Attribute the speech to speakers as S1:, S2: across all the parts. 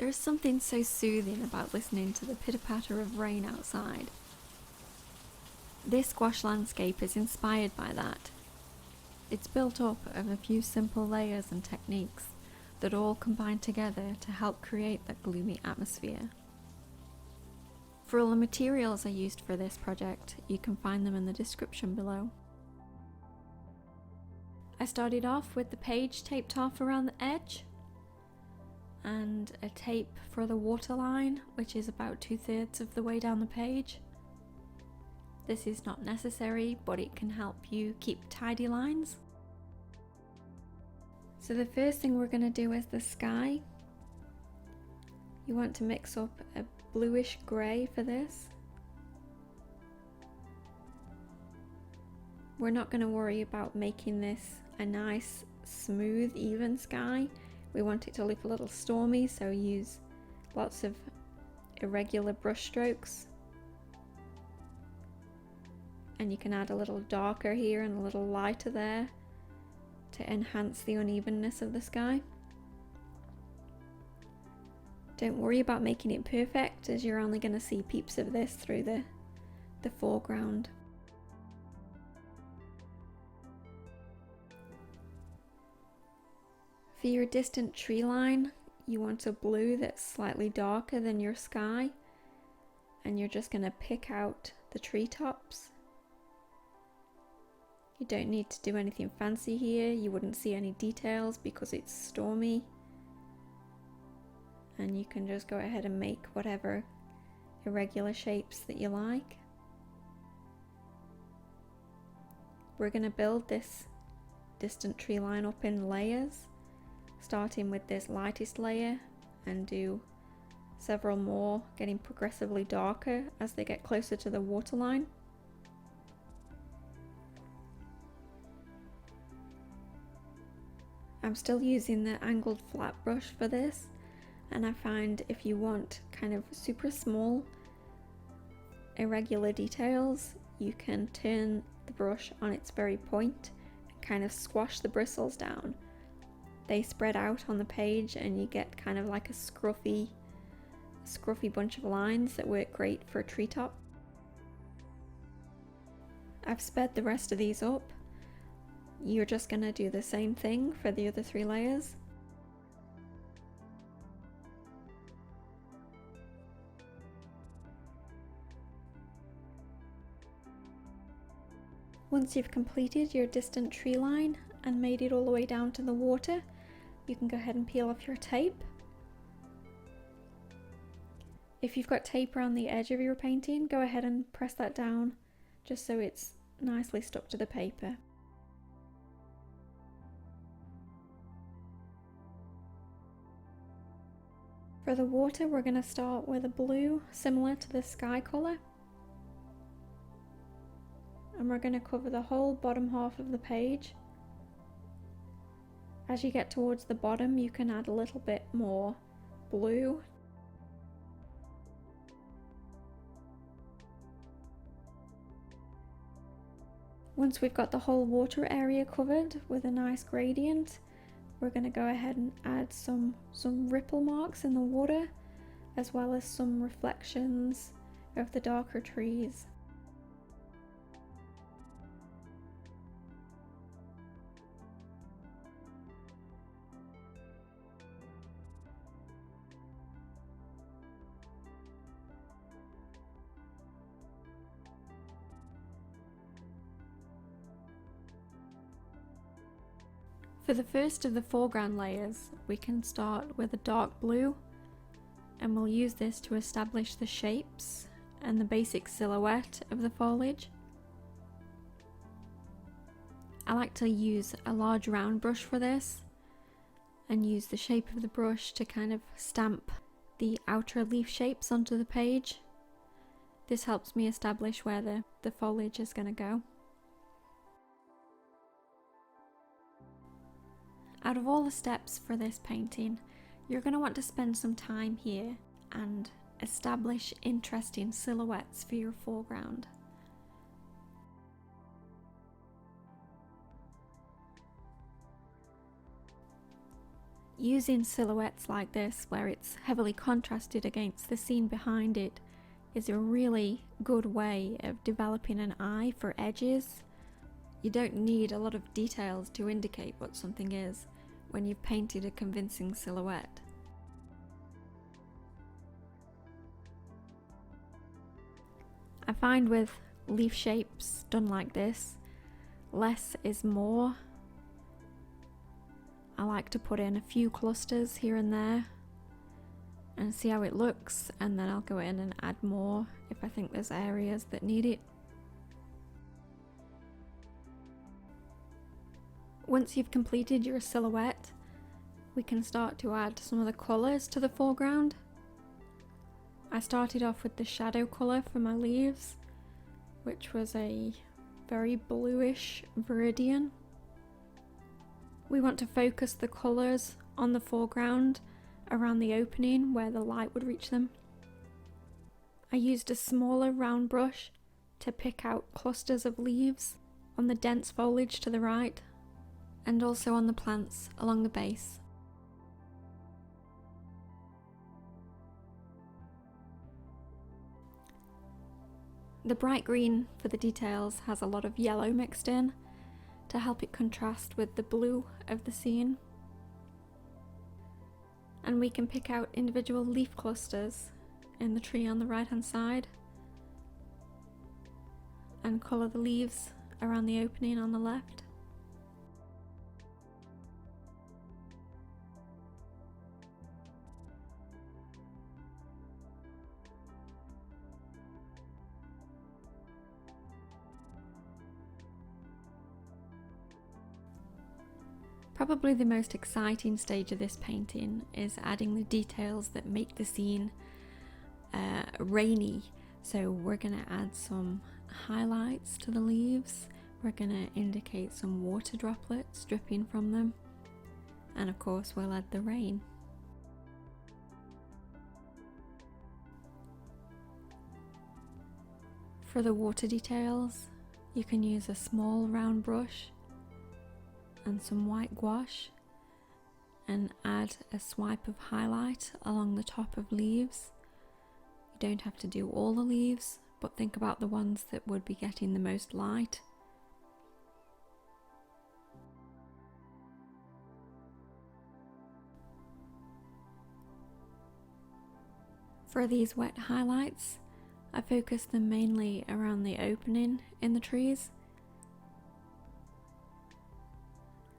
S1: There is something so soothing about listening to the pitter-patter of rain outside. This gouache landscape is inspired by that. It's built up of a few simple layers and techniques that all combine together to help create that gloomy atmosphere. For all the materials I used for this project, you can find them in the description below. I started off with the page taped off around the edge and a tape for the waterline, which is about 2/3 of the way down the page. This is not necessary, but it can help you keep tidy lines. So the first thing we're going to do is the sky. You want to mix up a bluish grey for this. We're not going to worry about making this a nice, smooth, even sky. We want it to look a little stormy, so use lots of irregular brush strokes. And you can add a little darker here and a little lighter there to enhance the unevenness of the sky. Don't worry about making it perfect, as you're only going to see peeps of this through the foreground. For your distant tree line, you want a blue that's slightly darker than your sky, and you're just going to pick out the treetops. You don't need to do anything fancy here. You wouldn't see any details because it's stormy. And you can just go ahead and make whatever irregular shapes that you like. We're going to build this distant tree line up in layers, starting with this lightest layer and do several more, getting progressively darker as they get closer to the waterline. I'm still using the angled flat brush for this, and I find if you want kind of super small irregular details, you can turn the brush on its very point and kind of squash the bristles down. They spread out on the page and you get kind of like a scruffy bunch of lines that work great for a treetop. I've sped the rest of these up. You're just going to do the same thing for the other 3 layers. Once you've completed your distant tree line and made it all the way down to the water, you can go ahead and peel off your tape. If you've got tape around the edge of your painting, go ahead and press that down just so it's nicely stuck to the paper. For the water, we're going to start with a blue similar to the sky colour. And we're going to cover the whole bottom half of the page. As you get towards the bottom, you can add a little bit more blue. Once we've got the whole water area covered with a nice gradient, we're going to go ahead and add some ripple marks in the water, as well as some reflections of the darker trees. For the first of the foreground layers, we can start with a dark blue, and we'll use this to establish the shapes and the basic silhouette of the foliage. I like to use a large round brush for this and use the shape of the brush to kind of stamp the outer leaf shapes onto the page. This helps me establish where the foliage is going to go. Out of all the steps for this painting, you're going to want to spend some time here and establish interesting silhouettes for your foreground. Using silhouettes like this, where it's heavily contrasted against the scene behind it, is a really good way of developing an eye for edges. You don't need a lot of details to indicate what something is when you've painted a convincing silhouette. I find with leaf shapes done like this, less is more. I like to put in a few clusters here and there and see how it looks, and then I'll go in and add more if I think there's areas that need it. Once you've completed your silhouette, we can start to add some of the colours to the foreground. I started off with the shadow colour for my leaves, which was a very bluish viridian. We want to focus the colours on the foreground around the opening where the light would reach them. I used a smaller round brush to pick out clusters of leaves on the dense foliage to the right, and also on the plants along the base. The bright green for the details has a lot of yellow mixed in to help it contrast with the blue of the scene. And we can pick out individual leaf clusters in the tree on the right hand side and colour the leaves around the opening on the left. Probably the most exciting stage of this painting is adding the details that make the scene rainy. So we're going to add some highlights to the leaves, we're going to indicate some water droplets dripping from them, and of course we'll add the rain. For the water details, you can use a small round brush and some white gouache and add a swipe of highlight along the top of leaves. You don't have to do all the leaves, but think about the ones that would be getting the most light. For these wet highlights, I focus them mainly around the opening in the trees,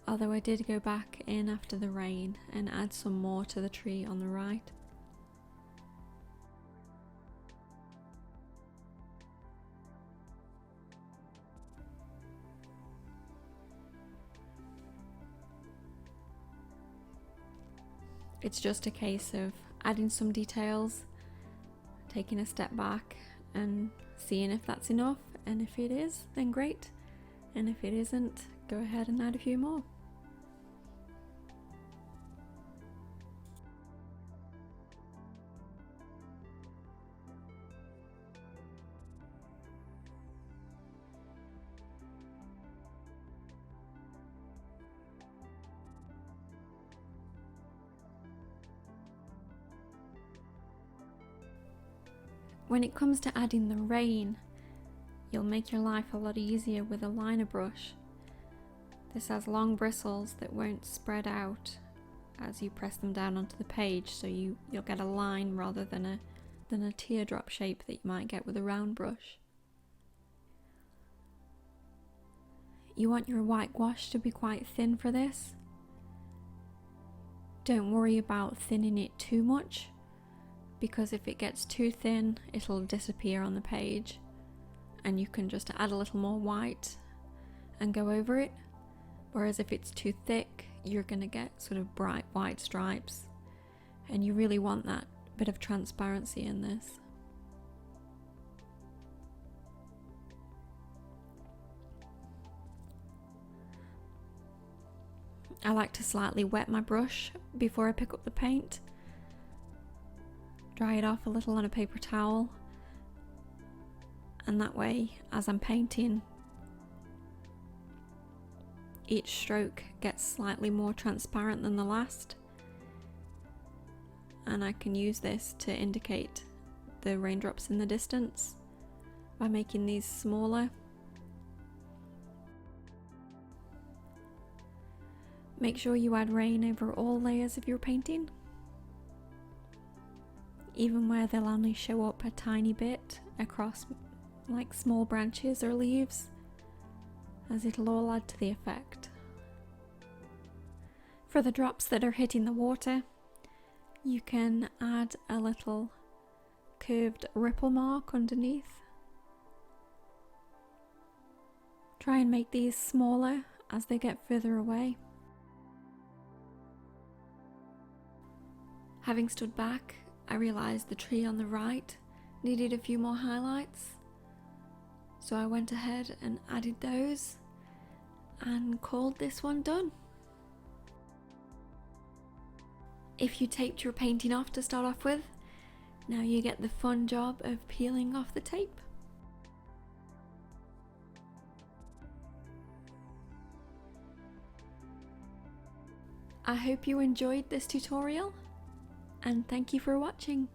S1: although I did go back in after the rain and add some more to the tree on the right. It's just a case of adding some details, taking a step back and seeing if that's enough, and if it is, then great, and if it isn't, go ahead and add a few more. When it comes to adding the rain, you'll make your life a lot easier with a liner brush. This has long bristles that won't spread out as you press them down onto the page, so you'll get a line rather than a teardrop shape that you might get with a round brush. You want your white gouache to be quite thin for this. Don't worry about thinning it too much, because if it gets too thin, it'll disappear on the page, and you can just add a little more white and go over it. Whereas if it's too thick, you're going to get sort of bright white stripes, and you really want that bit of transparency in this. I like to slightly wet my brush before I pick up the paint. Dry it off a little on a paper towel, and that way, as I'm painting, each stroke gets slightly more transparent than the last, and I can use this to indicate the raindrops in the distance by making these smaller. Make sure you add rain over all layers of your painting, even where they'll only show up a tiny bit across like small branches or leaves, as it'll all add to the effect. For the drops that are hitting the water, you can add a little curved ripple mark underneath. Try and make these smaller as they get further away. Having stood back, I realised the tree on the right needed a few more highlights, so I went ahead and added those and called this one done. If you taped your painting off to start off with, now you get the fun job of peeling off the tape. I hope you enjoyed this tutorial, and thank you for watching.